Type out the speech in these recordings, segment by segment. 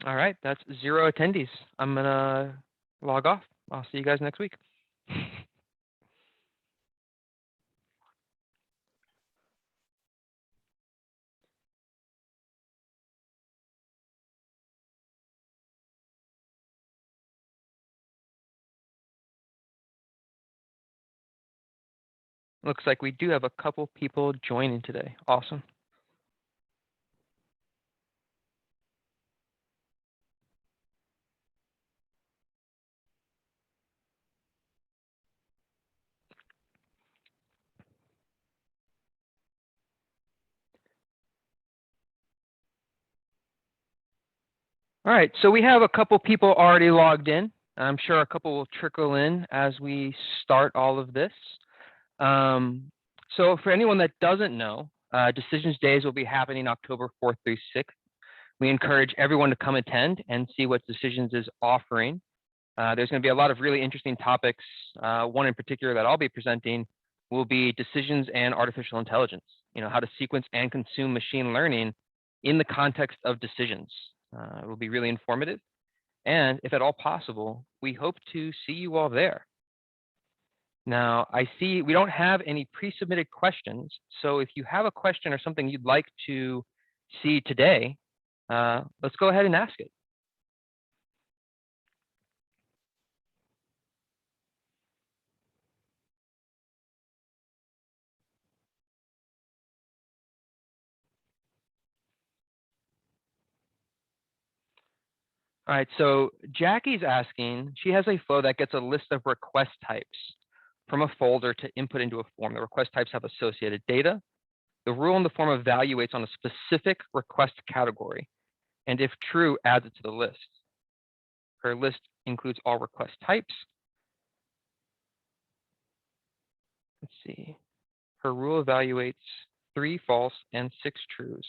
All right, that's 0 attendees. I'm gonna log off. I'll see you guys next week. Looks like we do have a couple people joining today. Awesome. All right, so we have a couple people already logged in. I'm sure a couple will trickle in as we start all of this. So for anyone that doesn't know, Decisions Days will be happening October 4th through 6th. We encourage everyone to come attend and see what Decisions is offering. There's going to be a lot of really interesting topics. One in particular that I'll be presenting will be decisions and artificial intelligence. You know, how to sequence and consume machine learning in the context of decisions. It will be really informative. And if at all possible, we hope to see you all there. Now, I see we don't have any pre-submitted questions. So if you have a question or something you'd like to see today, let's go ahead and ask it. All right, so Jackie's asking, she has a flow that gets a list of request types from a folder to input into a form. The request types have associated data. The rule in the form evaluates on a specific request category, and if true, adds it to the list. Her list includes all request types. Let's see. Her rule evaluates 3 false and 6 trues.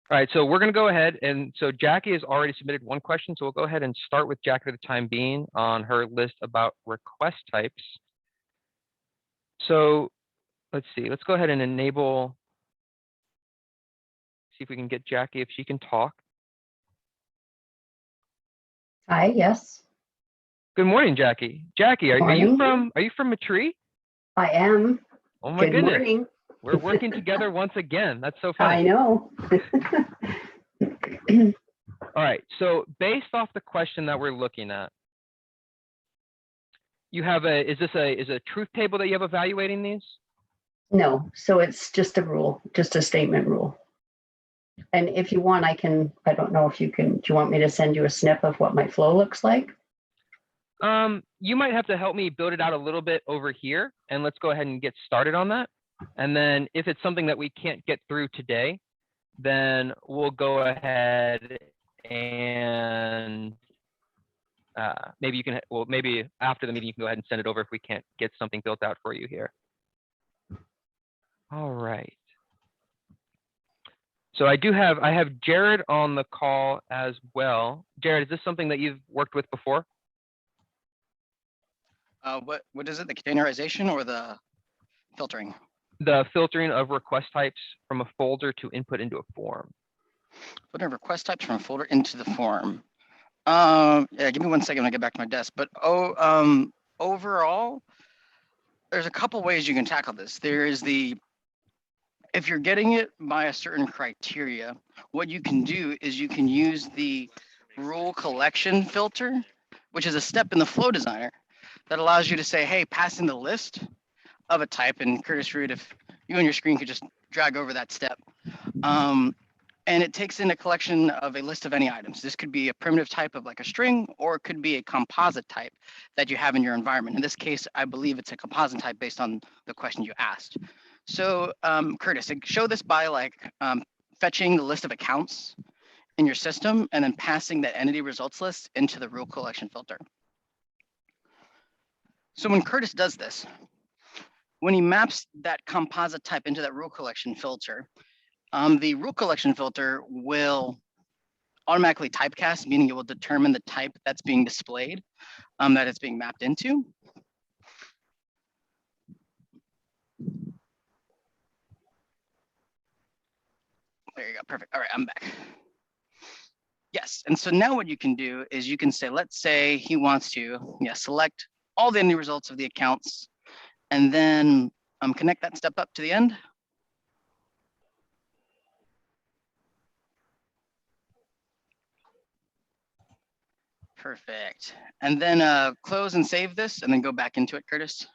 All right, so we're going to go ahead, and so Jackie has already submitted one question, so we'll go ahead and start with Jackie for the time being on her list about request types. So let's see, let's go ahead and enable, see if we can get Jackie if she can talk. Hi, yes. Good morning, Jackie. Jackie, are you from Matri? I am. Oh my Good goodness. Morning. We're working together once again. That's so funny. I know. All right, so based off the question that we're looking at, you have is a truth table that you have evaluating these? No, so it's just a rule, just a statement rule. And if you want, I don't know if you can, do you want me to send you a snip of what my flow looks like? You might have to help me build it out a little bit over here, and let's go ahead and get started on that. And then if it's something that we can't get through today, then we'll go ahead and maybe you can, well, maybe after the meeting, you can go ahead and send it over if we can't get something built out for you here. All right. So I have Jared on the call as well. Jared, is this something that you've worked with before? What is it? The containerization or the filtering? The filtering of request types from a folder to input into a form. Putting request types from a folder into the form. Yeah, give me 1 second when I get back to my desk. But overall, there's a couple ways you can tackle this. There is if you're getting it by a certain criteria, what you can do is you can use the rule collection filter, which is a step in the flow designer that allows you to say, hey, pass in the list of a type. And Curtis Root, if you on your screen could just drag over that step. And it takes in a collection of a list of any items. This could be a primitive type of like a string, or it could be a composite type that you have in your environment. In this case, I believe it's a composite type based on the question you asked. So Curtis, show this by like fetching the list of accounts in your system and then passing that entity results list into the rule collection filter. So when Curtis does this, when he maps that composite type into that rule collection filter, the rule collection filter will automatically typecast, meaning it will determine the type that's being displayed, that it's being mapped into. There you go. Perfect. All right, I'm back. Yes. And so now what you can do is you can say, let's say he wants to select all the ending results of the accounts and then connect that step up to the end. Perfect. And then close and save this and then go back into it, Curtis.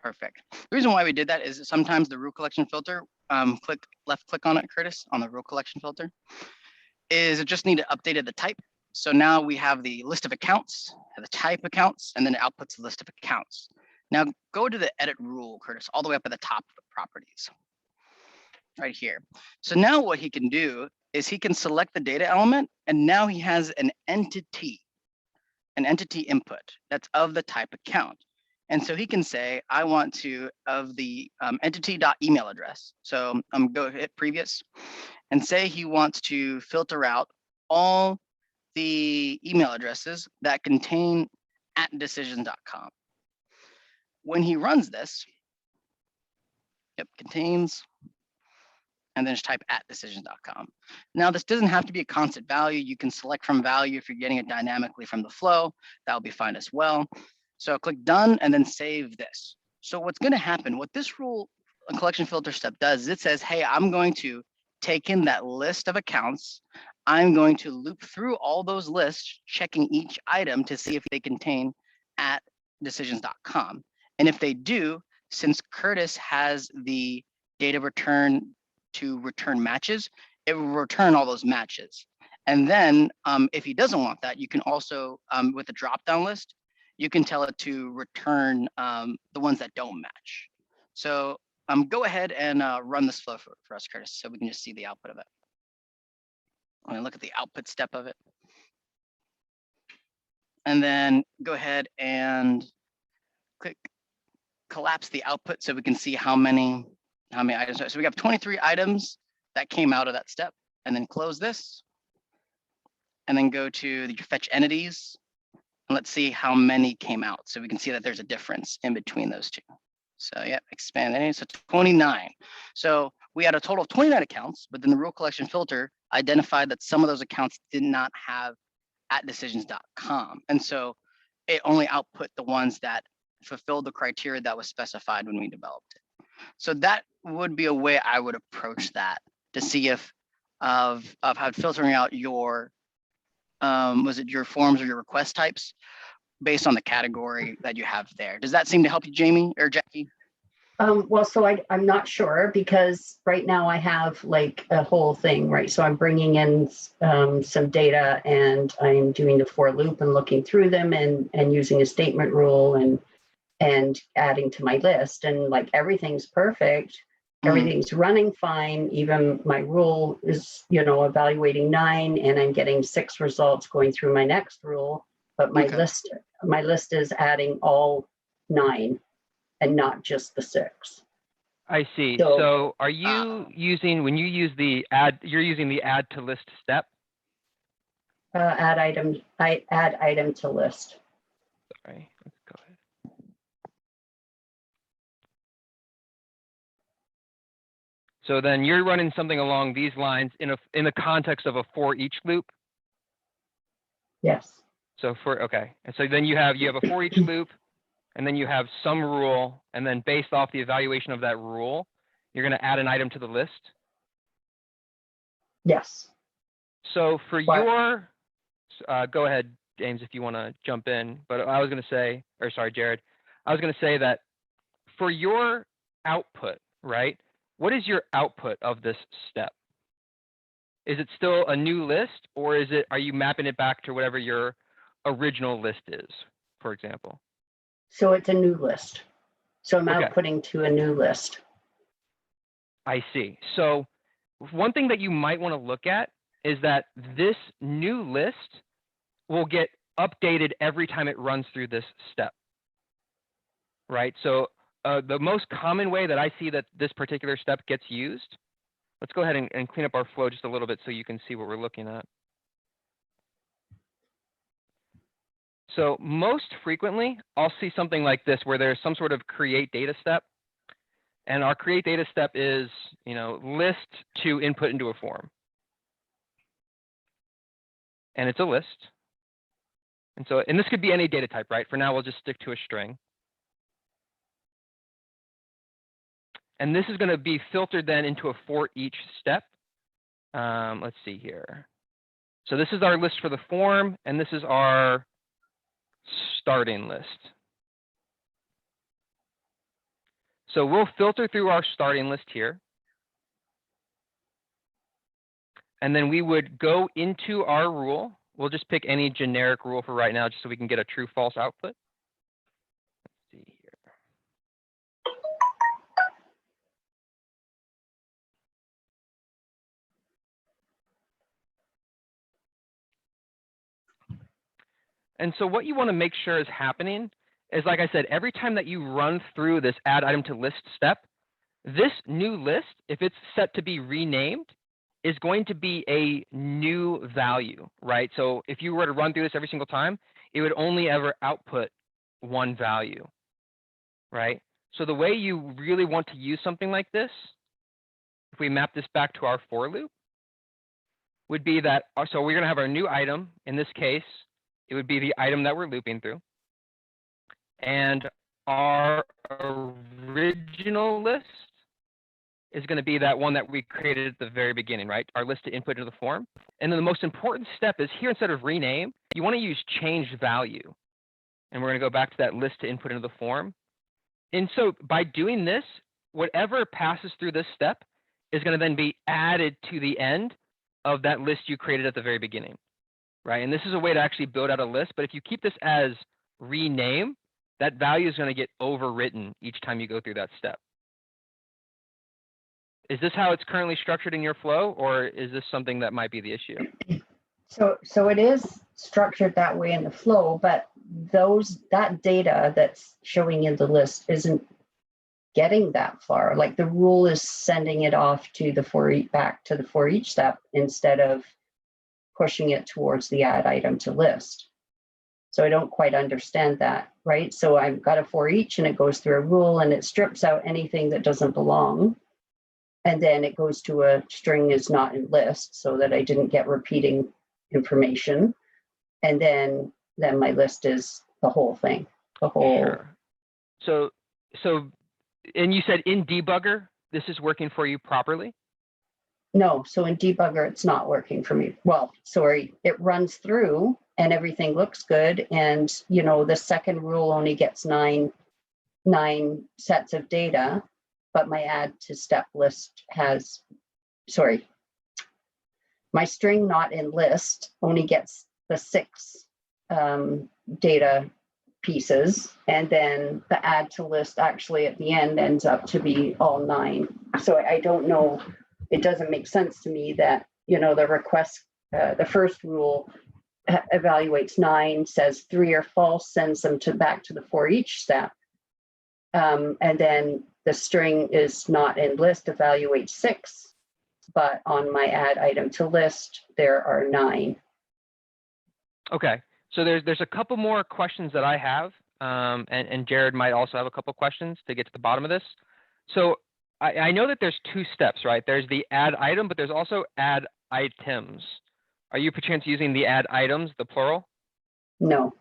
Perfect. The reason why we did that is sometimes the rule collection filter, left click on it, Curtis, on the rule collection filter, is it just need to update the type. So now we have the list of accounts, the type accounts, and then it outputs the list of accounts. Now go to the edit rule, Curtis, all the way up at the top of the properties, right here. So now what he can do is he can select the data element, and now he has an entity input that's of the type account. And so he can say, I want to, of the entity.email address. So go hit previous and say he wants to filter out all the email addresses that contain @decisions.com. When he runs this, contains, and then just type @decisions.com. Now, this doesn't have to be a constant value. You can select from value if you're getting it dynamically from the flow. That'll be fine as well. So click done and then save this. So what's going to happen, what this rule collection filter step does is it says, hey, I'm going to take in that list of accounts. I'm going to loop through all those lists, checking each item to see if they contain @decisions.com. And if they do, since Curtis has the data return to return matches, it will return all those matches. And then if he doesn't want that, you can also, with the drop-down list, you can tell it to return the ones that don't match. So go ahead and run this flow for us, Curtis, so we can just see the output of it. I'm gonna look at the output step of it. And then go ahead and click collapse the output so we can see how many items. So we have 23 items that came out of that step, and then close this. And then go to the fetch entities. And let's see how many came out. So we can see that there's a difference in between those two. So yeah, expand that. So 29. So we had a total of 29 accounts, but then the rule collection filter identified that some of those accounts did not have @decisions.com. And so it only output the ones that fulfilled the criteria that was specified when we developed it. So that would be a way I would approach that to see if of how filtering out your was it your forms or your request types based on the category that you have there. Does that seem to help you, Jamie or Jackie? Well, so I'm not sure because right now I have like a whole thing, right? So I'm bringing in some data and I'm doing the for loop and looking through them and using a statement rule and adding to my list, and like everything's perfect. Everything's running fine. Even my rule is, evaluating 9 and I'm getting 6 results going through my next rule, but my list is adding all 9 and not just the 6. I see. So are you using, when you use the add, you're using the add to list step? Add item to list. Sorry, let's go ahead. So then you're running something along these lines in the context of a for each loop. Yes. So okay. And so then you have a for each loop, and then you have some rule, and then based off the evaluation of that rule, you're going to add an item to the list. Yes. So for your, go ahead, James, if you want to jump in. But I was going to say, or sorry, Jared, I was going to say that for your output, right? What is your output of this step? Is it still a new list, or are you mapping it back to whatever your original list is, for example? So it's a new list. So I'm outputting to a new list. I see. So one thing that you might want to look at is that this new list will get updated every time it runs through this step, right? So the most common way that I see that this particular step gets used, let's go ahead and clean up our flow just a little bit so you can see what we're looking at. So most frequently, I'll see something like this where there's some sort of create data step. And our create data step is, list to input into a form. And it's a list. And this could be any data type, right? For now, we'll just stick to a string. And this is going to be filtered then into a for each step. Let's see here. So this is our list for the form, and this is our starting list. So we'll filter through our starting list here. And then we would go into our rule. We'll just pick any generic rule for right now, just so we can get a true false output. Let's see here. And so what you want to make sure is happening is, like I said, every time that you run through this add item to list step, this new list, if it's set to be renamed, is going to be a new value, right? So if you were to run through this every single time, it would only ever output one value, right? So the way you really want to use something like this, if we map this back to our for loop, would be that, so we're going to have our new item. In this case, it would be the item that we're looping through. And our original list is going to be that one that we created at the very beginning, right? Our list to input into the form. And then the most important step is here, instead of rename, you want to use changed value. And we're going to go back to that list to input into the form. And so by doing this, whatever passes through this step is going to then be added to the end of that list you created at the very beginning, right? And this is a way to actually build out a list. But if you keep this as rename, that value is going to get overwritten each time you go through that step. Is this how it's currently structured in your flow, or is this something that might be the issue? So it is structured that way in the flow, but that data that's showing in the list isn't getting that far. Like the rule is sending it off to the back to the for each step instead of pushing it towards the add item to list. So I don't quite understand that, right? So I've got a for each and it goes through a rule and it strips out anything that doesn't belong. And then it goes to a string is not in list so that I didn't get repeating information. And then my list is the whole thing, the whole. Sure. So, and you said in debugger, this is working for you properly? No, so in debugger, it's not working for me. Well, sorry, it runs through and everything looks good. And, the second rule only gets nine sets of data, but my add to step list has, my string not in list only gets the 6 data pieces, and then the add to list actually at the end ends up to be all 9. So I don't know, it doesn't make sense to me that, the request, the first rule evaluates 9, says 3 are false, sends them back to the for each step. And then the string is not in list, evaluates 6, but on my add item to list, there are 9. Okay, so there's a couple more questions that I have, and Jared might also have a couple questions to get to the bottom of this. So I know that there's 2 steps, right? There's the add item, but there's also add items. Are you perchance using the add items, the plural? No.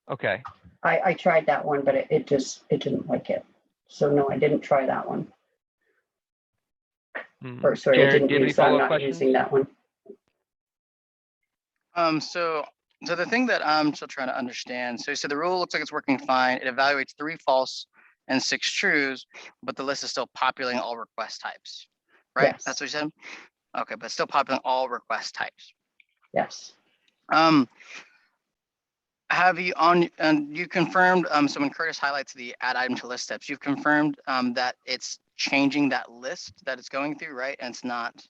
Okay. I tried that one, but it didn't like it. So no, I didn't try that one. Or sorry, Jared, I didn't use that. I'm not using that one. So the thing that I'm still trying to understand, so you said the rule looks like it's working fine. It evaluates 3 false and 6 trues, but the list is still populating all request types, right? Yes. That's what you said? Okay, but still populating all request types. Yes. Have you you confirmed, so when Curtis highlights the add item to list steps, you've confirmed that it's changing that list that it's going through, right? And it's not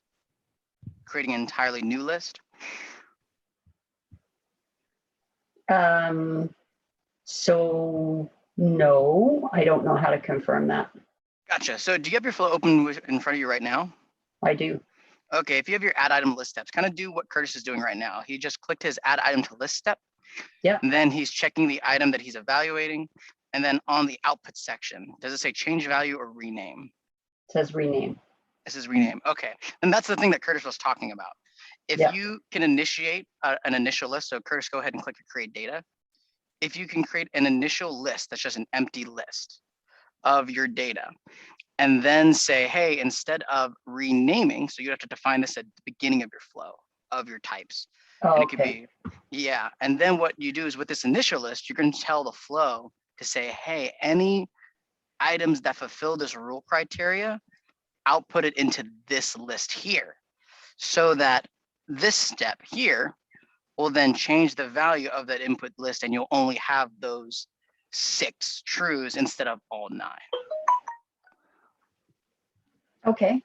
creating an entirely new list? So no, I don't know how to confirm that. Gotcha. So do you have your flow open in front of you right now? I do. Okay, if you have your add item list steps, kind of do what Curtis is doing right now. He just clicked his add item to list step. Yeah. And then he's checking the item that he's evaluating. And then on the output section, does it say change value or rename? says rename. This is rename. Okay. And that's the thing that Curtis was talking about. If Yeah. you can initiate an initial list, so Curtis, go ahead and click create data. If you can create an initial list that's just an empty list of your data, and then say, hey, instead of renaming, so you have to define this at the beginning of your flow of your types. Oh, And it could okay. be, yeah. And then what you do is with this initial list, you're going to tell the flow to say, hey, any items that fulfill this rule criteria, output it into this list here, so that this step here will then change the value of that input list, and you'll only have those 6 trues instead of all 9. Okay.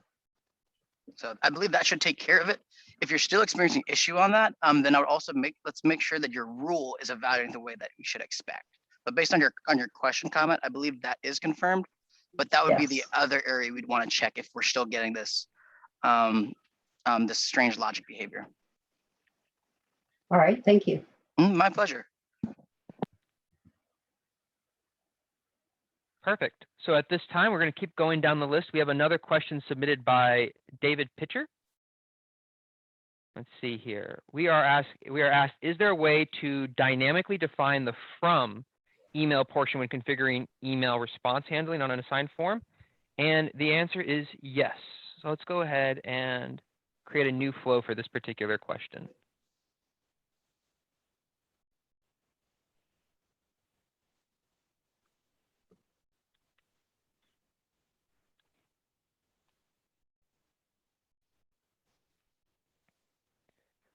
So I believe that should take care of it. If you're still experiencing issue on that, then I would also let's make sure that your rule is evaluating the way that you should expect. But based on your question comment, I believe that is confirmed. But that would be the Yes. other area we'd want to check if we're still getting this this strange logic behavior. All right. Thank you. My pleasure. Perfect. So at this time, we're going to keep going down the list. We have another question submitted by David Pitcher. Let's see here. We are asked, is there a way to dynamically define the from email portion when configuring email response handling on an assigned form? And the answer is yes. So let's go ahead and create a new flow for this particular question.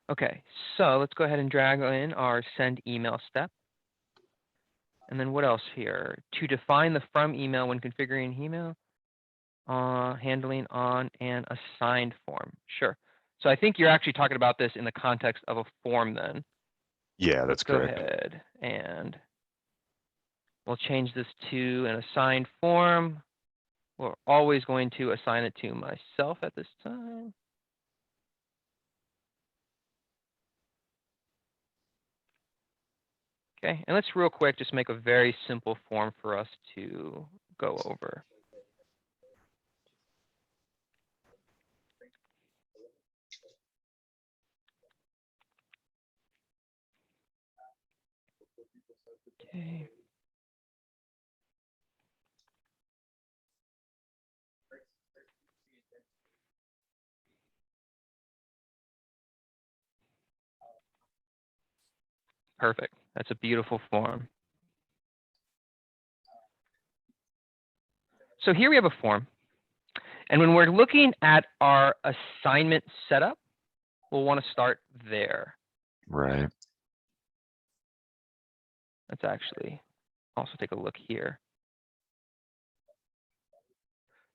Okay, so let's go ahead and drag in our send email step. And then what else here? To define the from email when configuring email handling on an assigned form. Sure. So I think you're actually talking about this in the context of a form then. Yeah, Let's that's go correct. ahead and we'll change this to an assigned form. We're always going to assign it to myself at this time. Okay, and let's real quick just make a very simple form for us to go over. Okay. Perfect. That's a beautiful form. So here we have a form. And when we're looking at our assignment setup, we'll want to start there. Right. Let's actually also take a look here.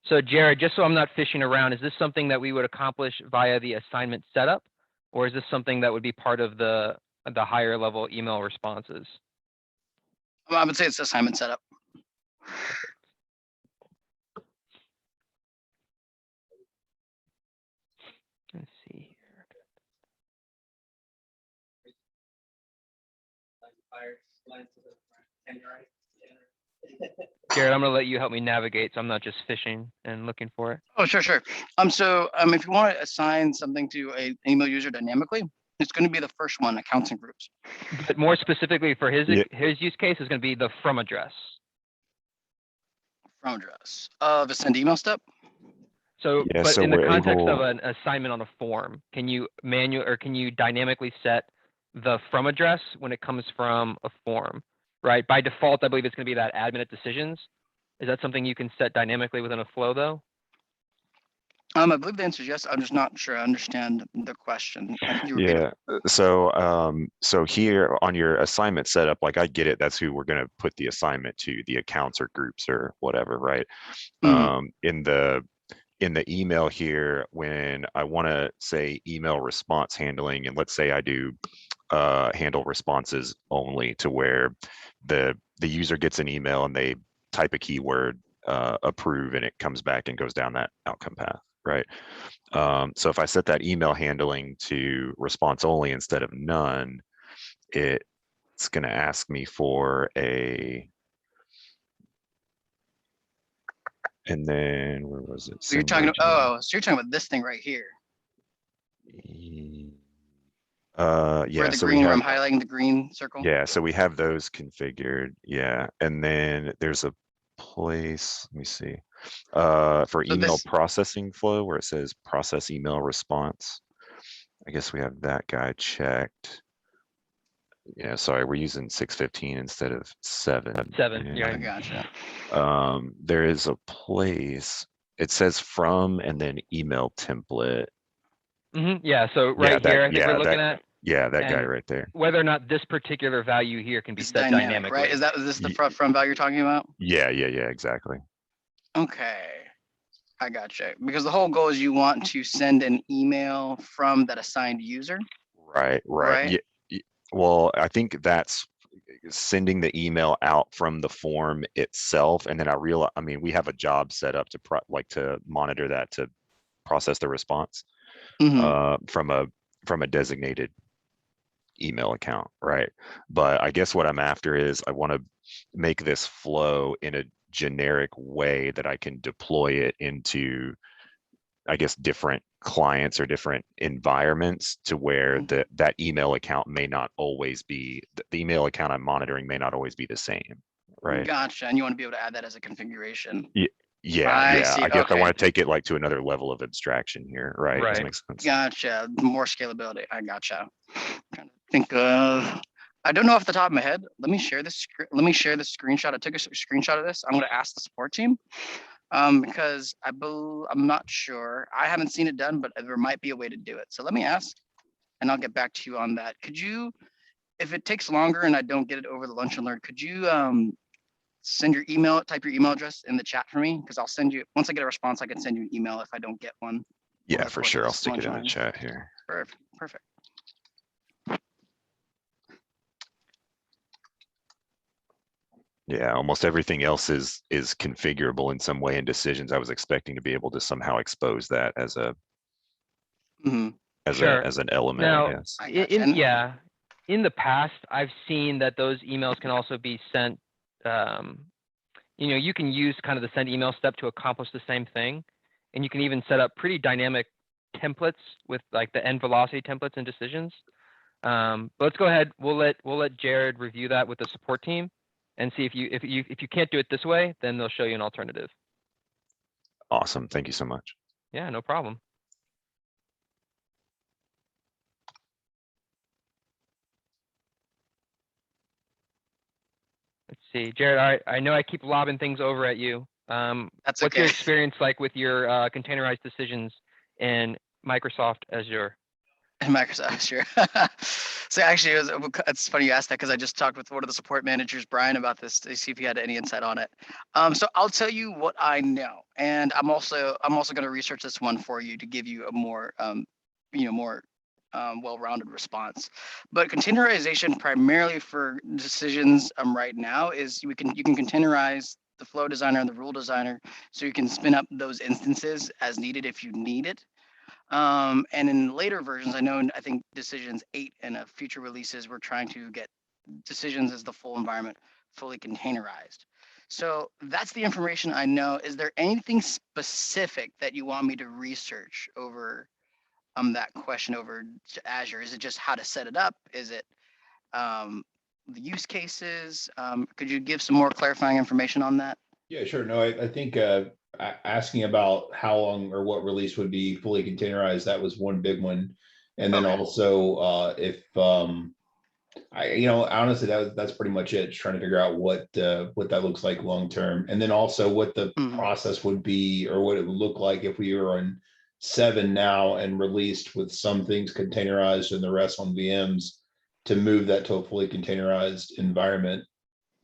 So Jared, just so I'm not fishing around, is this something that we would accomplish via the assignment setup? Or is this something that would be part of the higher level email responses? I would say it's assignment setup. Let's see here. Jared, I'm going to let you help me navigate so I'm not just fishing and looking for it. Oh, sure. So if you want to assign something to an email user dynamically, it's going to be the first one, accounts and groups. But more specifically for his Yeah. his use case is going to be the from address. From address of a send email step. So, Yeah, but so in the we're context of able- an assignment on a form, can you can you dynamically set the from address when it comes from a form, right? By default, I believe it's going to be that admin at decisions. Is that something you can set dynamically within a flow though? I believe the answer is yes. I'm just not sure I understand the question. Can you repeat it? Yeah. So here on your assignment setup, like I get it, that's who we're going to put the assignment to, the accounts or groups or whatever, right? In the email here, when I want to say email response handling, and let's say I do handle responses only, to where the user gets an email and they type a keyword, approve, and it comes back and goes down that outcome path, right? So if I set that email handling to response only instead of none, it's going to ask me for a And then where was it? So you're talking about, so you're talking about this thing right here, yeah, where the so we green, where I'm have, highlighting the green circle. yeah, so we have those configured. Yeah. And then there's a place, let me see, for So email this, processing flow where it says process email response. I guess we have that guy checked. Yeah, sorry, we're using 615 instead of 7. 7. Yeah. I And gotcha. there is a place, it says from and then email template. Yeah. So Yeah, right here, I think we're looking at, that guy and right there. whether or not this particular value here can be It's set dynamic, right? dynamically. Is this the Ye- from value you're talking about? Yeah, exactly. Okay, I gotcha. Because the whole goal is you want to send an email from that assigned user, Right. right? Yeah, well, I think that's sending the email out from the form itself, and then I mean, we have a job set up to to monitor that, to process the response Hmm. from a designated email account, right? But I guess what I'm after is I want to make this flow in a generic way that I can deploy it into, I guess, different clients or different environments, to where that email account may not always be, the email account I'm monitoring may not always be the same, right? Gotcha. And you want to be able to add that as a configuration. Yeah, I see. I guess I Okay. want to take it like to another level of abstraction here, right? Does that Right. make sense? Gotcha. More scalability. I gotcha. Trying to think of. I don't know off the top of my head. Let me share this. Let me share this screenshot. I took a screenshot of this. I'm going to ask the support team, because I'm not sure. I haven't seen it done, but there might be a way to do it. So let me ask, and I'll get back to you on that. Could you, if it takes longer and I don't get it over the lunch and learn, could you send your email, type your email address in the chat for me? Because I'll send you, once I get a response, I can send you an email if I don't get one. Yeah, over the for course of sure. I'll this stick it in the lunchtime. chat here. Perfect. Perfect. Yeah, almost everything else is configurable in some way in decisions. I was expecting to be able to somehow expose that as a Mhm. Sure. as an element, I Now, guess. I gotcha. And yeah, in the past, I've seen that those emails can also be sent. You can use kind of the send email step to accomplish the same thing, and you can even set up pretty dynamic templates with like the end velocity templates and decisions. But let's go ahead. We'll let Jared review that with the support team, and see if you can't do it this way, then they'll show you an alternative. Awesome. Thank you so much. Yeah, no problem. Let's see, Jared, I know I keep lobbing things over at you. that's What's okay. your experience like with your containerized decisions in Microsoft Azure? And Microsoft Azure. So actually, it's funny you asked that, because I just talked with one of the support managers, Brian, about this to see if he had any insight on it. So I'll tell you what I know, and I'm also going to research this one for you to give you a more more well-rounded response. But containerization, primarily for decisions right now, is you can containerize the flow designer and the rule designer, so you can spin up those instances as needed if you need it. And in later versions, I think decisions 8 and future releases, we're trying to get decisions as the full environment fully containerized. So that's the information I know. Is there anything specific that you want me to research over that question over to Azure? Is it just how to set it up? Is it the use cases? Could you give some more clarifying information on that? Yeah, sure. No, I think asking about how long or what release would be fully containerized, that was one big one. And then Okay. also if honestly, that's pretty much it. Just trying to figure out what that looks like long term, and then also what the process would be, or what it would look like if we were on 7 now and released with some things containerized and the rest on VMs, to move that to a fully containerized environment.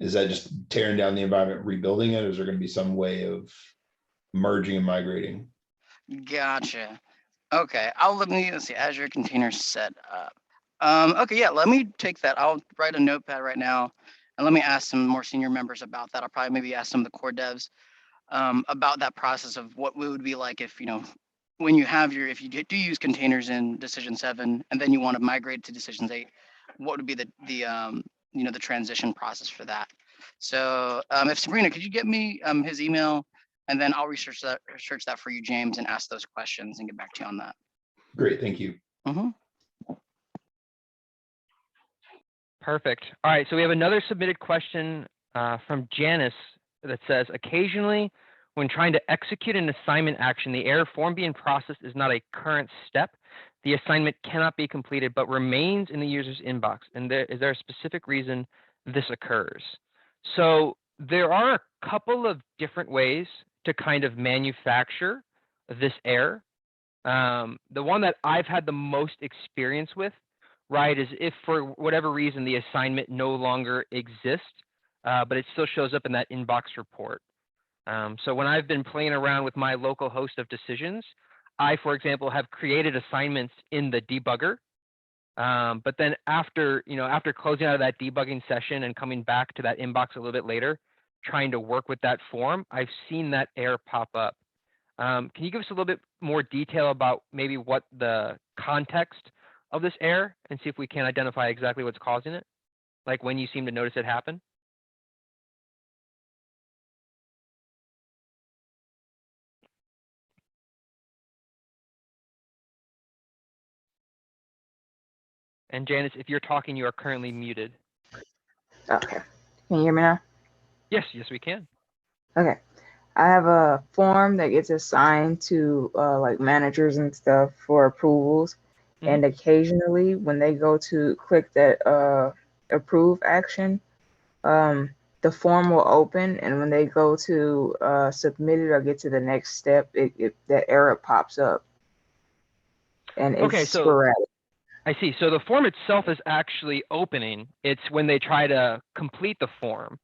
Is that just tearing down the environment, rebuilding it, or is there going to be some way of merging and migrating? Gotcha. Okay, let's see, Azure container set up. Okay, yeah, let me take that. I'll write a notepad right now, and let me ask some more senior members about that. I'll probably maybe ask some of the core devs about that process of what it would be like if, when you have if you do use containers in Decision 7, and then you want to migrate to Decisions 8, what would be the transition process for that? So if Sabrina, could you get me his email? And then I'll research that for you, James, and ask those questions and get back to you on that. Great, thank you. Perfect. All right, so we have another submitted question from Janice that says, occasionally when trying to execute an assignment action, the error form being processed is not a current step. The assignment cannot be completed, but remains in the user's inbox. And is there a specific reason this occurs? So there are a couple of different ways to kind of manufacture this error. The one that I've had the most experience with, right, is if for whatever reason the assignment no longer exists, but it still shows up in that inbox report. So when I've been playing around with my local host of decisions, I, for example, have created assignments in the debugger. But then after closing out of that debugging session and coming back to that inbox a little bit later, trying to work with that form, I've seen that error pop up. Can you give us a little bit more detail about maybe what the context of this error and see if we can identify exactly what's causing it? Like when you seem to notice it happen? And Janice, if you're talking, you are currently muted. Okay. Can you hear me now? Yes, we can. Okay. I have a form that gets assigned to like managers and stuff for approvals. And occasionally when they go to click that approve action, the form will open, and when they go to submit it or get to the next step, that error pops up. And it's Okay, so sporadic. I see. So the form itself is actually opening. It's when they try to complete the form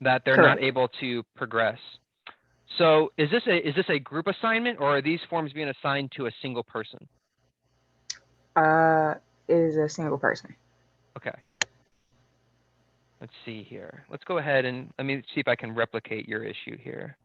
that they're Correct. not able to progress. So is this a group assignment, or are these forms being assigned to a single person? It is a single person. Okay. Let's see here. Let's go ahead and let me see if I can replicate your issue here.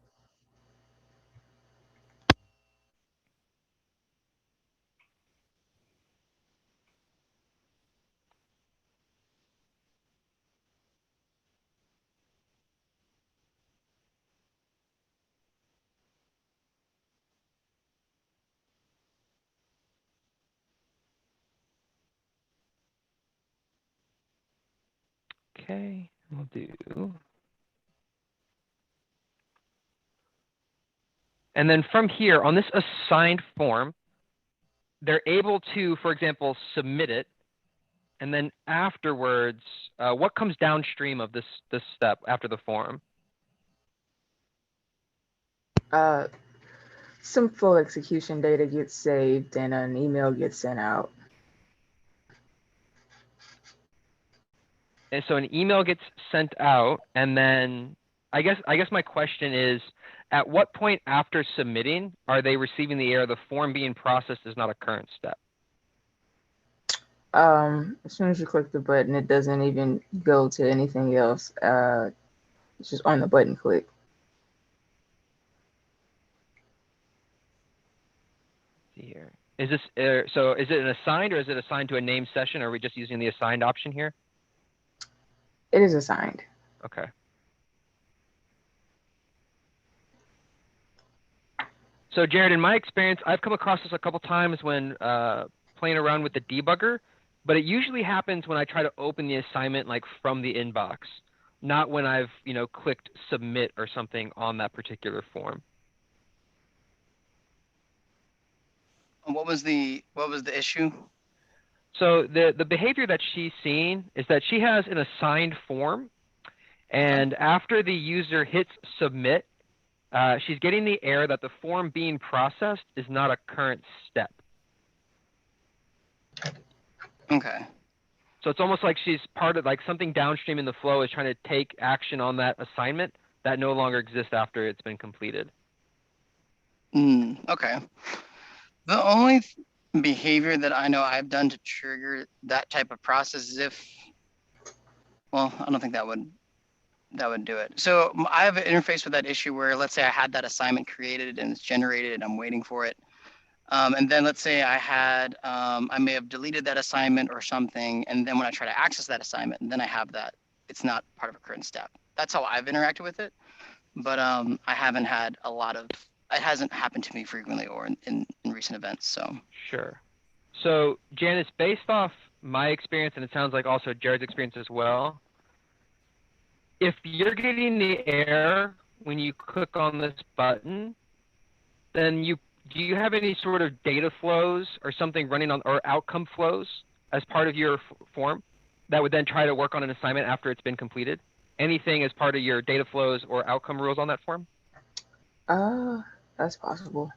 Okay, we'll do. And then from here on this assigned form, they're able to, for example, submit it. And then afterwards, what comes downstream of this step after the form? Some full execution data gets saved and an email gets sent out. And so an email gets sent out, and then I guess my question is, at what point after submitting are they receiving the error? The form being processed is not a current step. As soon as you click the button, it doesn't even go to anything else. It's just on the button click. Let's see here. Is this so? Is it an assigned, or is it assigned to a named session? Or are we just using the assigned option here? It is assigned. Okay. So Jared, in my experience, I've come across this a couple times when playing around with the debugger, but it usually happens when I try to open the assignment like from the inbox, not when I've clicked submit or something on that particular form. What was the issue? So the behavior that she's seeing is that she has an assigned form, and after the user hits submit, she's getting the error that the form being processed is not a current step. Okay. So it's almost like she's part of like something downstream in the flow is trying to take action on that assignment that no longer exists after it's been completed. Okay. The only behavior that I know I've done to trigger that type of process is if, well, I don't think that would do it. So I have an interface with that issue where, let's say I had that assignment created and it's generated and I'm waiting for it. And then let's say I may have deleted that assignment or something. And then when I try to access that assignment, and then I have that, it's not part of a current step. That's how I've interacted with it. but I haven't had a lot of, it hasn't happened to me frequently or in recent events. So Sure. So Janice, based off my experience, and it sounds like also Jared's experience as well, if you're getting the error when you click on this button, then do you have any sort of data flows or something running on, or outcome flows as part of your form that would then try to work on an assignment after it's been completed? Anything as part of your data flows or outcome rules on that form? That's possible.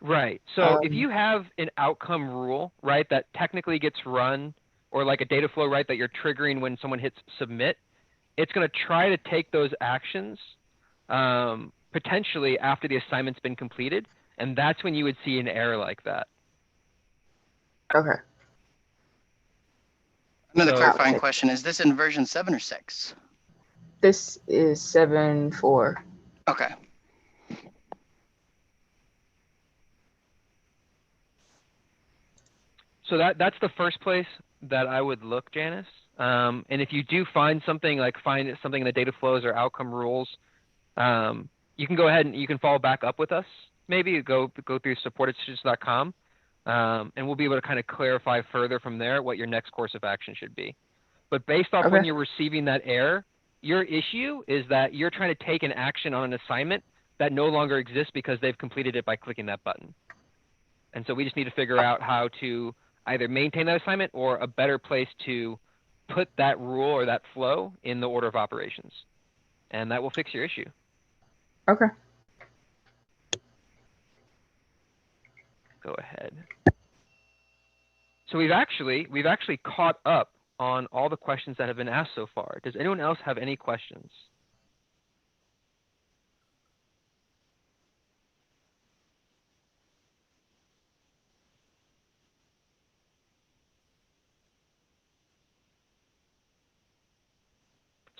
Right. So if you have an outcome rule, right, that technically gets run, or like a data flow, right, that you're triggering when someone hits submit, it's going to try to take those actions potentially after the assignment's been completed, and that's when you would see an error like that. Okay. another So- clarifying question, is this in version 7 or 6? This is 7.4. Okay. So that's the first place that I would look, Janice. And if you do find something in the data flows or outcome rules, you can go ahead and you can follow back up with us. Maybe go through support@stitches.com, and we'll be able to kind of clarify further from there what your next course of action should be. But based off when Okay. you're receiving that error, your issue is that you're trying to take an action on an assignment that no longer exists because they've completed it by clicking that button. And so we just need to figure out how to either maintain that assignment or a better place to put that rule or that flow in the order of operations. And that will fix your issue. Okay. Go ahead. So we've actually caught up on all the questions that have been asked so far. Does anyone else have any questions?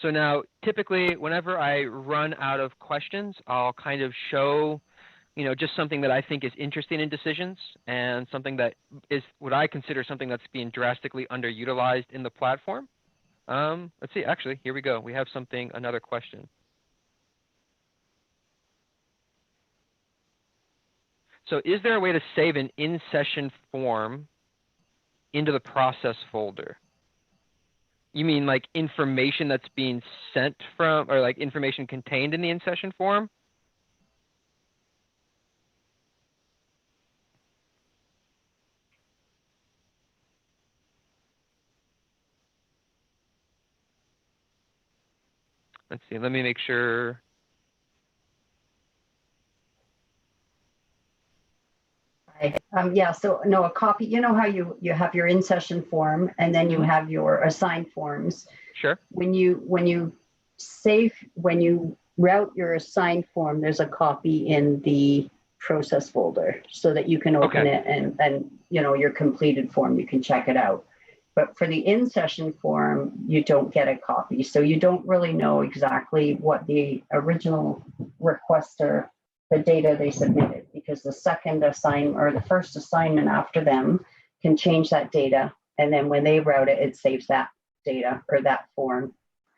So now, typically, whenever I run out of questions, I'll kind of show, just something that I think is interesting in decisions and something that is what I consider something that's being drastically underutilized in the platform. Let's see, actually, here we go. We have another question. So is there a way to save an in-session form into the process folder? You mean like information that's being sent from, or like information contained in the in-session form? Let's see, let me make sure. Yeah, so no, a copy, you know how you have your in-session form and then you have your assigned forms. Sure. When you route your assigned form, there's a copy in the process folder so that you can open it and your completed form, you can check it out. But for the in-session form, you don't get a copy. So you don't really know exactly what the original requester, the data they submitted, because the second assignment or the first assignment after them can change that data. And then when they route it, it saves that data or that form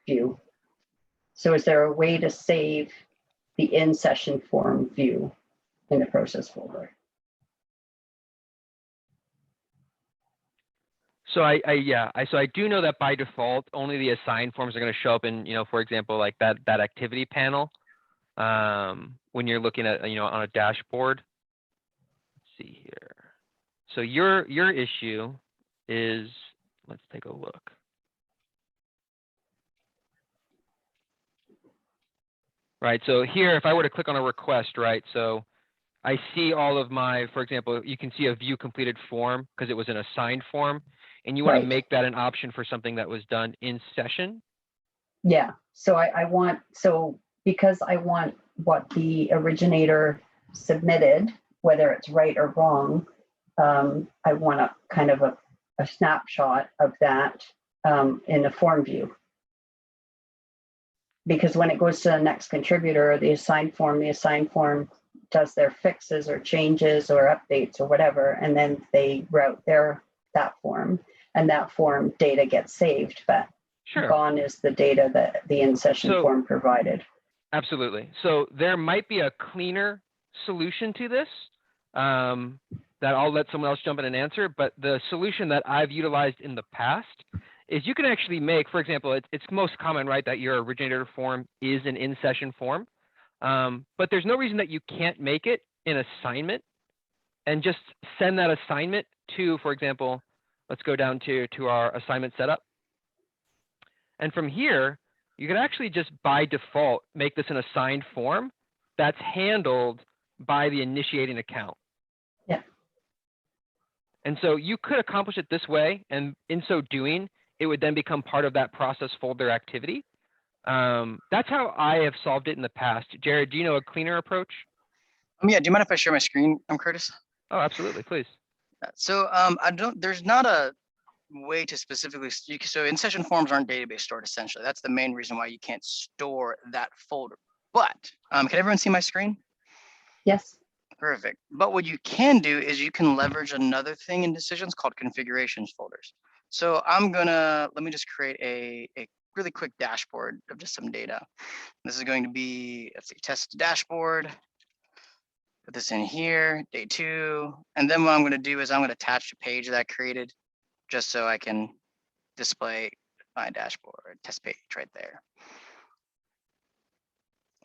view. So is there a way to save the in-session form view in the process folder? So I do know that by default, only the assigned forms are going to show up in, for example, like that activity panel when you're looking at, on a dashboard. Let's see here. So your issue is, let's take a look. Right, so here, if I were to click on a request, right, so I see all of my, for example, you can see a view completed form because it was an assigned form, and you want to make that an option for something that was done in session. Yeah, so because I want what the originator submitted, whether it's right or wrong, I want a kind of a snapshot of that in the form view. Because when it goes to the next contributor, the assigned form does their fixes or changes or updates or whatever, and then they route that form, and that form data gets saved, but gone is the data that the in-session form provided. Absolutely. So there might be a cleaner solution to this that I'll let someone else jump in and answer. But the solution that I've utilized in the past is you can actually make, for example, it's most common, right, that your originator form is an in-session form. But there's no reason that you can't make it an assignment and just send that assignment to, for example, let's go down to our assignment setup. And from here, you can actually just by default make this an assigned form that's handled by the initiating account. Yeah. And so you could accomplish it this way, and in so doing, it would then become part of that process folder activity. That's how I have solved it in the past. Jared, do you know a cleaner approach? Yeah, do you mind if I share my screen, Curtis? Oh, absolutely, please. So there's not a way to specifically, so in-session forms aren't database stored essentially. That's the main reason why you can't store that folder. But can everyone see my screen? Yes. Perfect. But what you can do is you can leverage another thing in decisions called configurations folders. So let me just create a really quick dashboard of just some data. This is going to be, let's see, test dashboard. Put this in here, day 2. And then what I'm going to do is I'm going to attach a page that I created just so I can display my dashboard test page right there.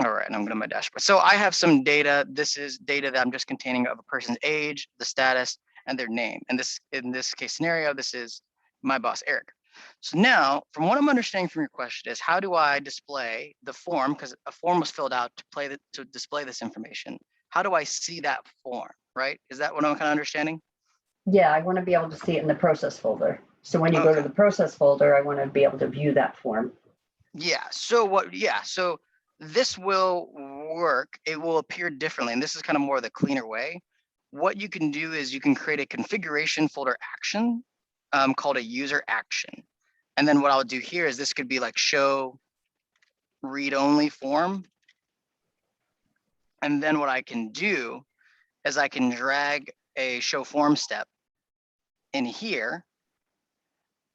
All right, and I'm going to my dashboard. So I have some data. This is data that I'm just containing of a person's age, the status, and their name. And in this case scenario, this is my boss, Eric. So now, from what I'm understanding from your question is, how do I display the form? Because a form was filled out to display this information. How do I see that form, right? Is that what I'm kind of understanding? Yeah, I want to be able to see it in the process folder. So when you go to the process folder, I want to be able to view that form. Yeah, so this will work. It will appear differently. And this is kind of more the cleaner way. What you can do is you can create a configuration folder action called a user action. And then what I'll do here is this could be like show read-only form. And then what I can do is I can drag a show form step in here.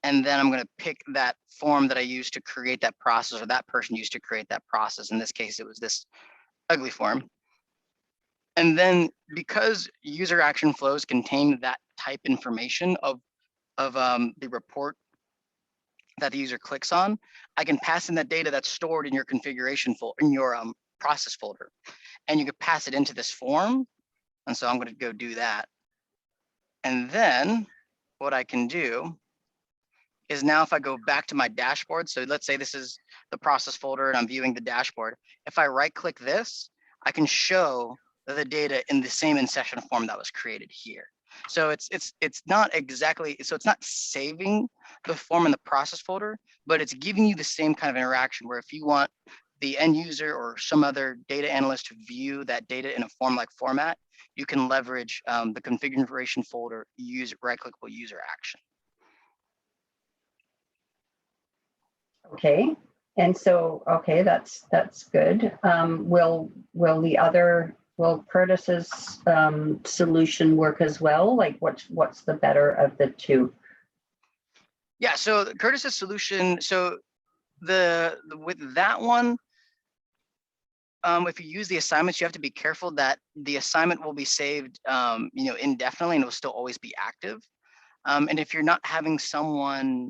And then I'm going to pick that form that I used to create that process, or that person used to create that process. In this case, it was this ugly form. And then because user action flows contain that type information of the report that the user clicks on, I can pass in that data that's stored in your configuration folder, in your process folder, and you can pass it into this form. And so I'm going to go do that. And then what I can do is now if I go back to my dashboard, so let's say this is the process folder and I'm viewing the dashboard. If I right click this, I can show the data in the same in-session form that was created here. So it's not exactly, so it's not saving the form in the process folder, but it's giving you the same kind of interaction where if you want the end user or some other data analyst to view that data in a form-like format, you can leverage the configuration folder right-clickable user action. Okay, and so, okay, that's good. Will Curtis's solution work as well? Like what's the better of the two? Yeah, so Curtis's solution, so with that one, if you use the assignments, you have to be careful that the assignment will be saved indefinitely and it will still always be active. And if you're not having someone,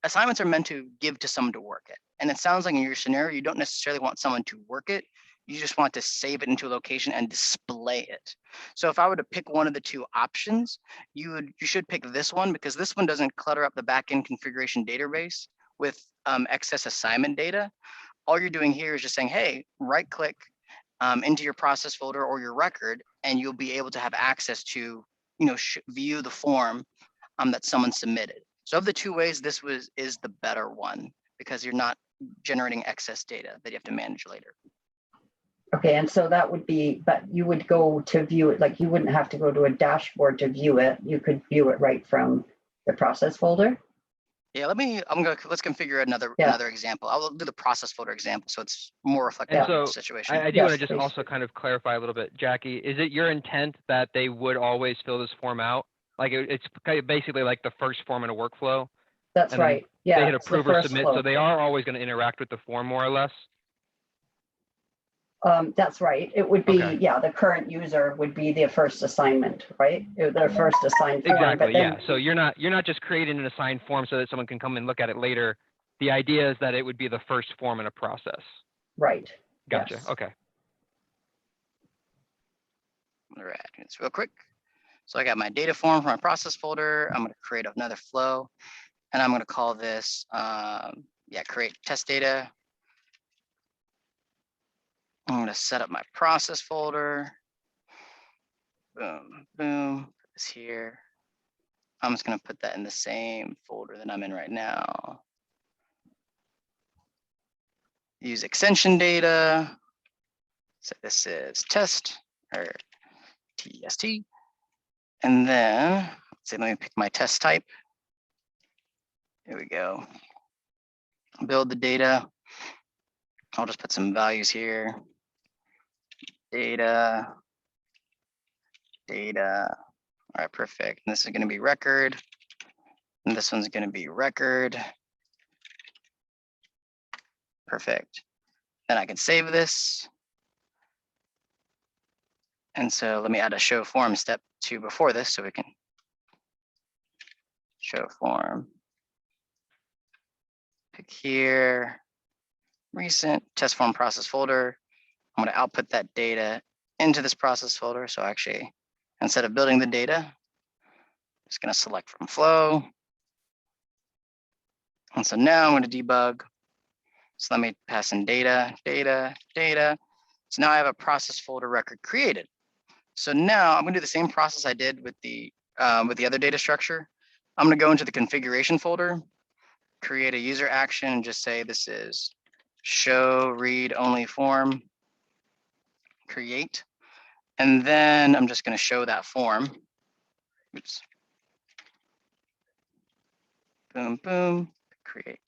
assignments are meant to give to someone to work it. And it sounds like in your scenario, you don't necessarily want someone to work it. You just want to save it into a location and display it. So if I were to pick one of the two options, you should pick this one because this one doesn't clutter up the backend configuration database with excess assignment data. All you're doing here is just saying, hey, right click into your process folder or your record, and you'll be able to have access to view the form that someone submitted. So of the two ways, this is the better one because you're not generating excess data that you have to manage later. Okay, and so that would be, but you would go to view it, like you wouldn't have to go to a dashboard to view it. You could view it right from the process folder. Yeah, let's configure another example. I'll do the process folder example so it's more reflective of the situation. I do want to just also kind of clarify a little bit, Jackie. Is it your intent that they would always fill this form out? Like it's basically like the first form in a workflow? That's right. Yeah. They hit approve or submit, so they are always going to interact with the form more or less? That's right. It would be, Okay. yeah, the current user would be their first assignment, right? Their first assigned form. Exactly. But then, Yeah. So you're not just creating an assigned form so that someone can come and look at it later. The idea is that it would be the first form in a process. right. Gotcha. Yes. Okay. All right, it's real quick. So I got my data form from my process folder. I'm going to create another flow, and I'm going to call this, create test data. I'm going to set up my process folder. Boom, boom, put this here. I'm just going to put that in the same folder that I'm in right now. Use extension data. So this is test or TST. And then let's see, let me pick my test type. Here we go. Build the data. I'll just put some values here. Data. All right, perfect. And this is going to be record. And this one's going to be record. Perfect. Then I can save this. And so let me add a show form step to before this so we can show form. Pick here, recent test form process folder. I'm going to output that data into this process folder. So actually, instead of building the data, I'm just going to select from flow. And so now I'm going to debug. So let me pass in data. So now I have a process folder record created. So now I'm going to do the same process I did with the other data structure. I'm going to go into the configuration folder, create a user action, and just say this is show read only form, create. And then I'm just going to show that form. Oops. Boom, boom, create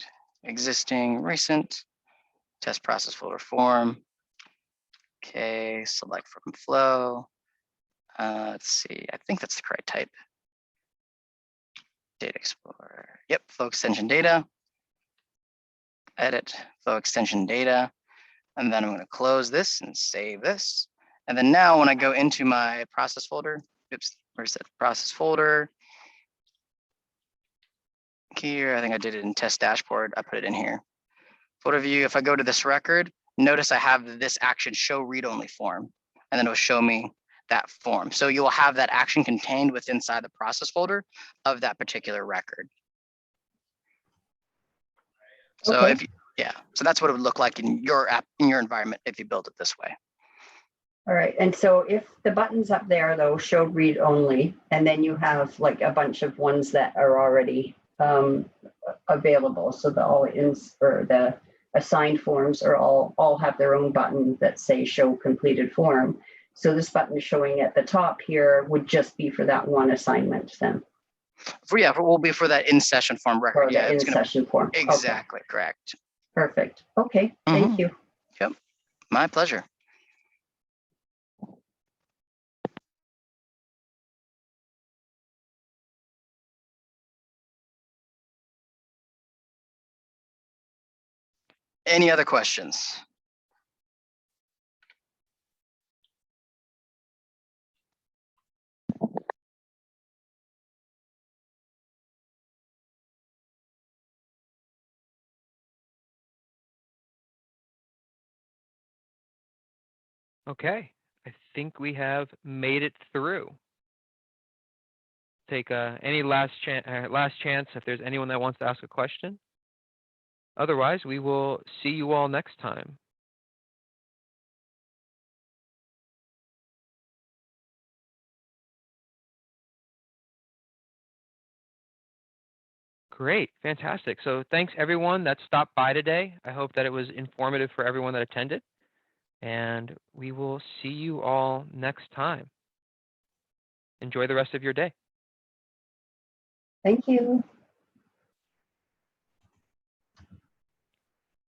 existing recent test process folder form. Okay, select from flow. Let's see, I think that's the correct type. Data Explorer. Yep, flow extension data. Edit flow extension data. And then I'm going to close this and save this. And then now when I go into my process folder, oops, where's that process folder? Here, I think I did it in test dashboard. I put it in here. Folder view, if I go to this record, notice I have this action show read only form, and then it'll show me that form. So you'll have that action contained within inside the process folder of that particular record. So Okay. if yeah, so that's what it would look like in your app, in your environment, if you build it this way. All right. And so if the buttons up there though show read only, and then you have like a bunch of ones that are already available, so the assigned forms are all have their own button that say show completed form. So this button showing at the top here would just be for that one assignment then. Will be for that inSession form record. Or the inSession form. Exactly, okay. Correct. Perfect. Okay, thank you. Yep, my pleasure. Any other questions? Okay, I think we have made it through. Take any last chance if there's anyone that wants to ask a question. Otherwise, we will see you all next time. Great, fantastic. So thanks everyone that stopped by today. I hope that it was informative for everyone that attended. And we will see you all next time. Enjoy the rest of your day. Thank you.